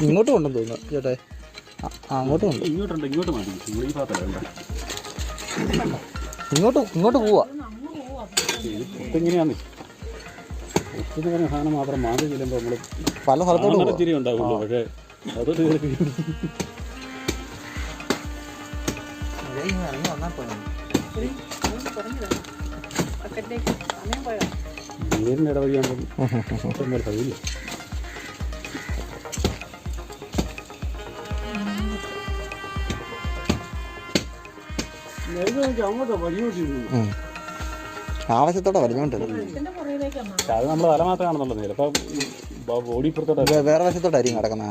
ഇങ്ങോട്ട് കൊണ്ടെന്ന് തോന്നുന്നു ചേട്ടാ. അങ്ങോട്ടും ഉണ്ട്. ഇങ്ങോട്ടുണ്ട്, ഇങ്ങോട്ട് മാറി. ഈ ഭാഗത്തല്ല, ഇങ്ങോട്ട് പോവാ. ഇതെങ്ങനെയാന്ന് ഒത്തിരി പറഞ്ഞ സാധനം മാത്രം മാറി ചെല്ലുമ്പോൾ നമ്മൾ പല സ്ഥലത്തോട്ട് തിരി ഉണ്ടാകുള്ളൂ. പക്ഷേ അത് നീരിൻ്റെ ഇടവഴിയാകുമ്പോൾ കഴിയില്ല. ആവശ്യത്തോടെ വലിഞ്ഞോണ്ട് അത് നമ്മൾ തല മാത്രം കാണുന്നുള്ളൂ. ചിലപ്പോൾ ബോഡി പുറത്തോട്ട് വേറെ വശത്തോട്ടായിരിക്കും കിടക്കുന്ന.